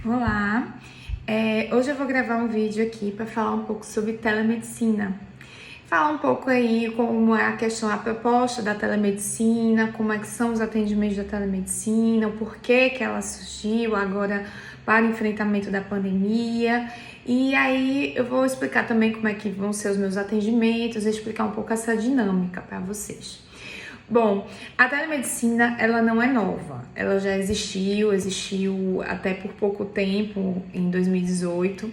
Olá, hoje eu vou gravar um vídeo aqui para falar um pouco sobre telemedicina. Falar um pouco aí como é a proposta da telemedicina, como é que são os atendimentos da telemedicina, o porquê que ela surgiu agora para o enfrentamento da pandemia. E aí eu vou explicar também como é que vão ser os meus atendimentos, explicar um pouco essa dinâmica para vocês. Bom, a telemedicina, ela não é nova, ela já existiu até por pouco tempo, em 2018,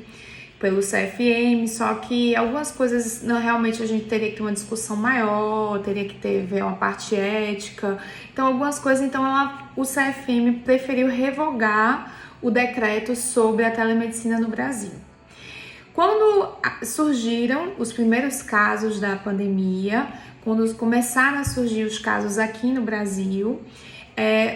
pelo CFM, só que algumas coisas realmente a gente teria que ter uma discussão maior, teria que ver uma parte ética, então algumas coisas, o CFM preferiu revogar o decreto sobre a telemedicina no Brasil. Quando surgiram os primeiros casos da pandemia, quando começaram a surgir os casos aqui no Brasil,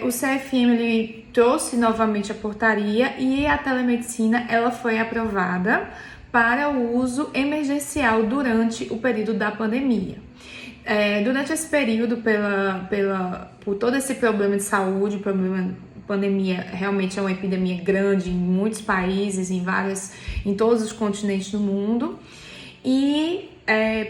o CFM ele trouxe novamente a portaria e a telemedicina ela foi aprovada para o uso emergencial durante o período da pandemia. Durante esse período, por todo esse problema de saúde, pandemia realmente é uma epidemia grande em muitos países, em todos os continentes do mundo, e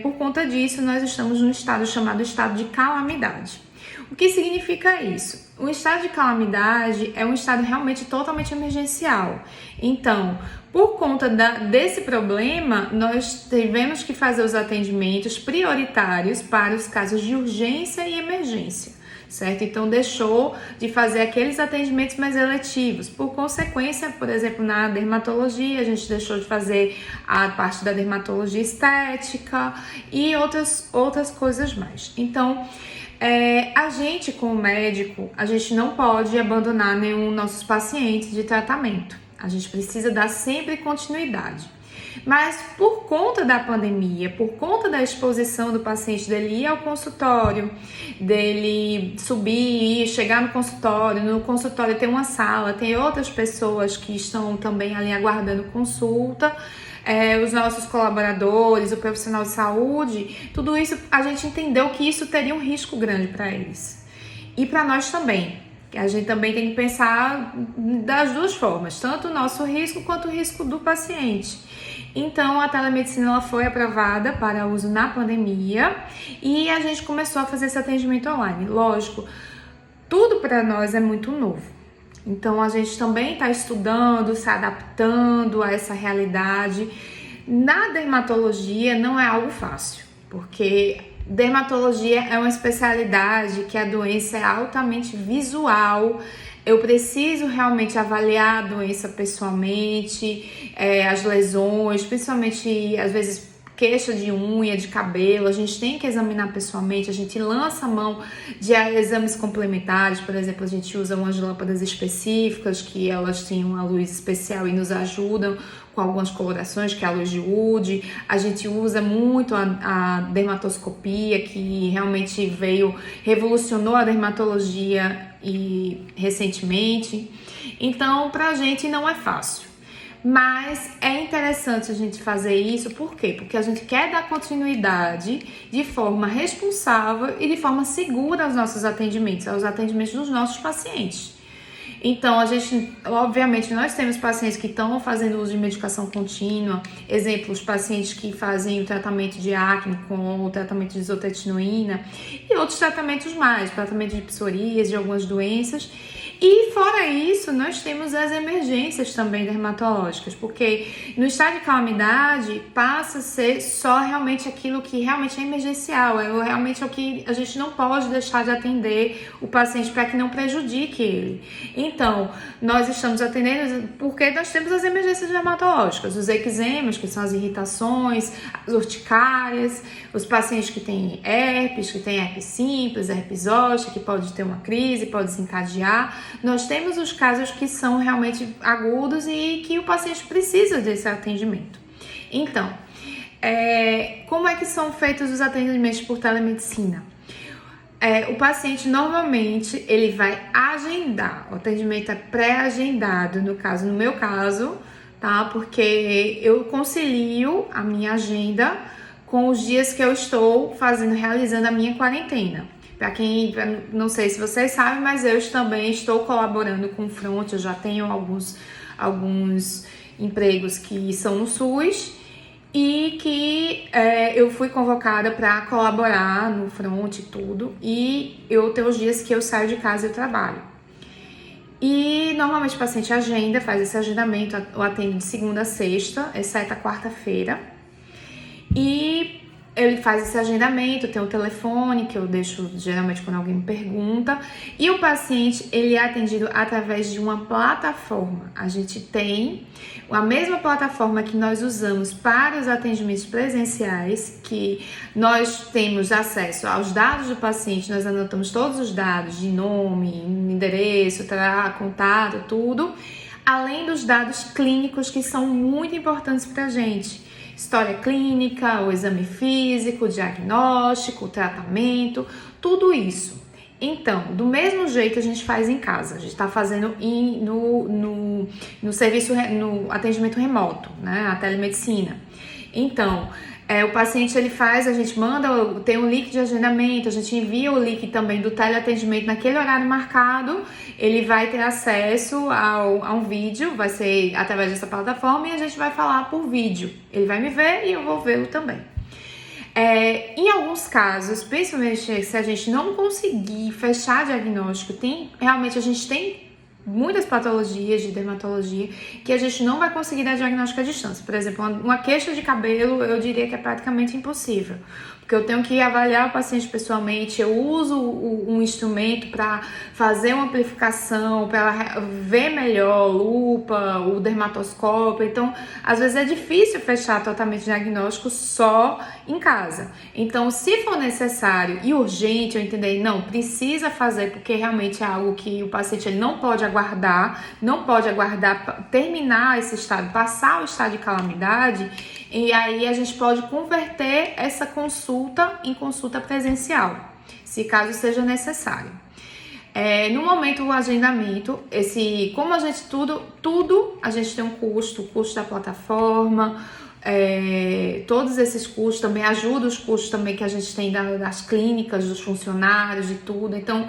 por conta disso nós estamos num estado chamado estado de calamidade. O que significa isso? O estado de calamidade é um estado realmente totalmente emergencial. Então, por conta desse problema, nós tivemos que fazer os atendimentos prioritários para os casos de urgência e emergência, certo? Então, deixou de fazer aqueles atendimentos mais eletivos. Por consequência, por exemplo, na dermatologia, a gente deixou de fazer a parte da dermatologia estética e outras coisas mais. Então, a gente, como médico, a gente não pode abandonar nenhum dos nossos pacientes de tratamento. A gente precisa dar sempre continuidade. Mas por conta da pandemia, por conta da exposição do paciente, dele ir ao consultório, dele subir e chegar no consultório tem uma sala, tem outras pessoas que estão também ali aguardando consulta, os nossos colaboradores, o profissional de saúde, tudo isso a gente entendeu que isso teria um risco grande para eles. E para nós também. A gente também tem que pensar das duas formas, tanto o nosso risco quanto o risco do paciente. Então, a telemedicina ela foi aprovada para uso na pandemia e a gente começou a fazer esse atendimento online. Lógico, tudo para nós é muito novo. Então, a gente também está estudando, se adaptando a essa realidade. Na dermatologia não é algo fácil, porque dermatologia é uma especialidade que a doença é altamente visual. Eu preciso realmente avaliar a doença pessoalmente, as lesões, principalmente às vezes queixa de unha, de cabelo, a gente tem que examinar pessoalmente, a gente lança a mão de exames complementares, por exemplo, a gente usa umas lâmpadas específicas que elas têm uma luz especial e nos ajudam com algumas colorações, que é a luz de Wood. A gente usa muito a dermatoscopia, que realmente revolucionou a dermatologia recentemente. Então, pra gente não é fácil. Mas é interessante a gente fazer isso, por quê? Porque a gente quer dar continuidade de forma responsável e de forma segura aos nossos atendimentos, aos atendimentos dos nossos pacientes. Então, obviamente, nós temos pacientes que estão fazendo uso de medicação contínua, exemplo, os pacientes que fazem o tratamento de acne com o tratamento de isotretinoína e outros tratamentos mais, tratamento de psoríase, de algumas doenças. E fora isso, nós temos as emergências também dermatológicas, porque no estado de calamidade passa a ser só realmente aquilo que realmente é emergencial, realmente é o que a gente não pode deixar de atender o paciente para que não prejudique ele. Então, nós estamos atendendo porque nós temos as emergências dermatológicas, os eczemas, que são as irritações, as urticárias, os pacientes que têm herpes simples, herpes zoster, que pode ter uma crise, pode desencadear. Nós temos os casos que são realmente agudos e que o paciente precisa desse atendimento. Então, como é que são feitos os atendimentos por telemedicina? O paciente normalmente ele vai agendar, o atendimento é pré-agendado, no meu caso, tá? Porque eu concilio a minha agenda com os dias que eu estou realizando a minha quarentena. Não sei se vocês sabem, mas eu também estou colaborando com o Front, eu já tenho alguns empregos que são no SUS e que eu fui convocada para colaborar no front e tudo, e eu tenho os dias que eu saio de casa e eu trabalho. E normalmente o paciente agenda, faz esse agendamento, eu atendo de segunda a sexta, exceto a quarta-feira. E ele faz esse agendamento, tem um telefone que eu deixo geralmente quando alguém me pergunta. E o paciente, ele é atendido através de uma plataforma. A gente tem a mesma plataforma que nós usamos para os atendimentos presenciais, que nós temos acesso aos dados do paciente, nós anotamos todos os dados de nome, endereço, contato, tudo, além dos dados clínicos que são muito importantes para a gente. História clínica, o exame físico, o diagnóstico, o tratamento, tudo isso. Então, do mesmo jeito a gente faz em casa, a gente está fazendo no serviço, no atendimento remoto, né, a telemedicina. Então, o paciente ele faz, a gente manda, tem um link de agendamento, a gente envia o link também do teleatendimento naquele horário marcado, ele vai ter acesso a um vídeo, vai ser através dessa plataforma, e a gente vai falar por vídeo. Ele vai me ver e eu vou vê-lo também. Em alguns casos, principalmente se a gente não conseguir fechar diagnóstico, realmente a gente tem muitas patologias de dermatologia que a gente não vai conseguir dar diagnóstico à distância. Por exemplo, uma queixa de cabelo, eu diria que é praticamente impossível, porque eu tenho que avaliar o paciente pessoalmente, eu uso um instrumento para fazer uma amplificação, para ver melhor, lupa, o dermatoscópio. Então, às vezes é difícil fechar totalmente diagnóstico só em casa. Então, se for necessário e urgente, eu entender, não, precisa fazer, porque realmente é algo que o paciente ele não pode aguardar terminar esse estado, passar o estado de calamidade, e aí a gente pode converter essa consulta em consulta presencial, se caso seja necessário. No momento do agendamento, como a gente tudo a gente tem um custo, o custo da plataforma, todos esses custos também ajudam os custos também que a gente tem das clínicas, dos funcionários, de tudo. Então,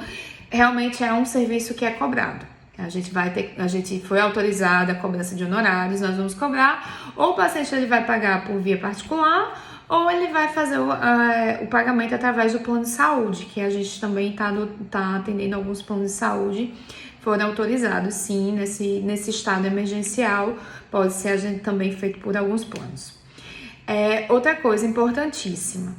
realmente é um serviço que é cobrado. A gente foi autorizada a cobrança de honorários, nós vamos cobrar, ou o paciente ele vai pagar por via particular, ou ele vai fazer o pagamento através do plano de saúde, que a gente também está atendendo alguns planos de saúde, foram autorizados sim, nesse estado emergencial, pode ser também feito por alguns planos. Outra coisa importantíssima,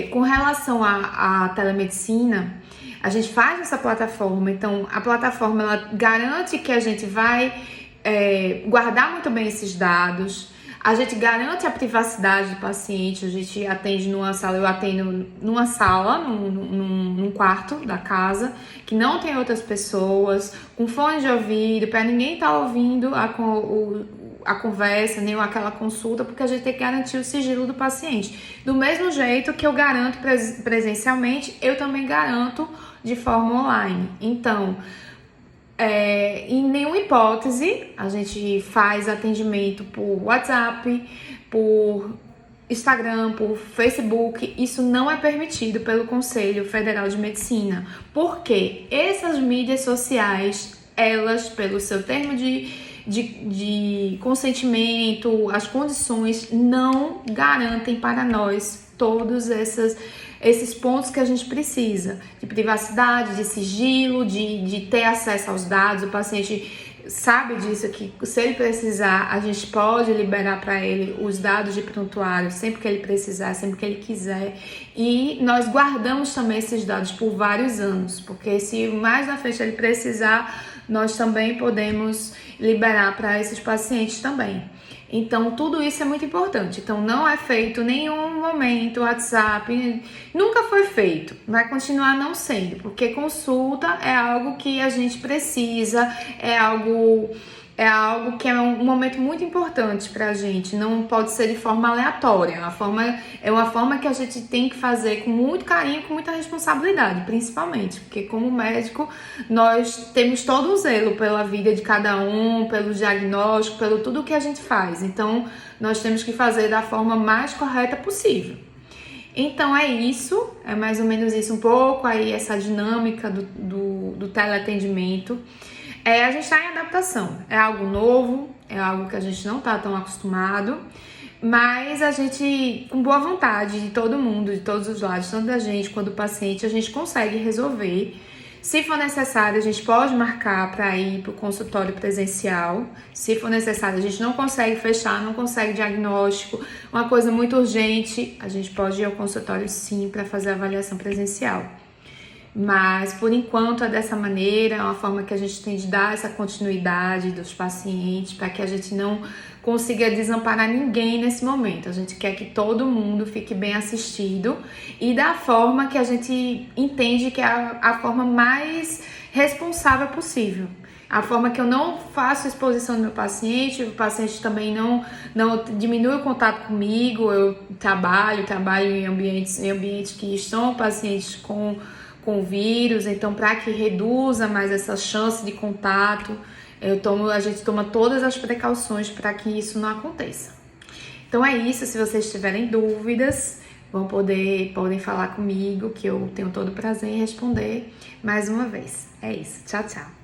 com relação à telemedicina, a gente faz essa plataforma, então a plataforma ela garante que a gente vai guardar muito bem esses dados, a gente garante a privacidade do paciente, a gente atende numa sala, eu atendo numa sala, num quarto da casa, que não tem outras pessoas, com fone de ouvido, para ninguém estar ouvindo a conversa, nem aquela consulta, porque a gente tem que garantir o sigilo do paciente. Do mesmo jeito que eu garanto presencialmente, eu também garanto de forma online. Então, em nenhuma hipótese, a gente faz atendimento por WhatsApp, por Instagram, por Facebook. Isso não é permitido pelo Conselho Federal de Medicina, porque essas mídias sociais, elas, pelo seu termo de consentimento, as condições não garantem para nós todos esses pontos que a gente precisa, de privacidade, de sigilo, de ter acesso aos dados. O paciente sabe disso, que se ele precisar, a gente pode liberar para ele os dados de prontuário sempre que ele precisar, sempre que ele quiser. E nós guardamos também esses dados por vários anos, porque se mais na frente ele precisar, nós também podemos liberar para esses pacientes também. Então, tudo isso é muito importante. Então, não é feito nenhum momento WhatsApp, nunca foi feito, vai continuar não sendo, porque consulta é algo que a gente precisa, é algo que é um momento muito importante pra gente, não pode ser de forma aleatória, é uma forma que a gente tem que fazer com muito carinho, com muita responsabilidade, principalmente, porque como médico, nós temos todo o zelo pela vida de cada um, pelo diagnóstico, pelo tudo que a gente faz, então nós temos que fazer da forma mais correta possível. Então é isso, é mais ou menos isso um pouco, aí essa dinâmica do teleatendimento. A gente está em adaptação, é algo novo, é algo que a gente não está tão acostumado, mas a gente, com boa vontade de todo mundo, de todos os lados, tanto da gente quanto do paciente, a gente consegue resolver. Se for necessário, a gente pode marcar para ir para o consultório presencial. Se for necessário, a gente não consegue fechar, não consegue diagnóstico, uma coisa muito urgente, a gente pode ir ao consultório sim para fazer a avaliação presencial. Mas, por enquanto, é dessa maneira, é uma forma que a gente tem de dar essa continuidade dos pacientes, para que a gente não consiga desamparar ninguém nesse momento. A gente quer que todo mundo fique bem assistido e da forma que a gente entende que é a forma mais responsável possível. A forma que eu não faço exposição do meu paciente, o paciente também não diminui o contato comigo, eu trabalho em ambientes que estão pacientes com vírus, então para que reduza mais essa chance de contato, a gente toma todas as precauções para que isso não aconteça. Então é isso, se vocês tiverem dúvidas, podem falar comigo, que eu tenho todo o prazer em responder mais uma vez. É isso, tchau, tchau.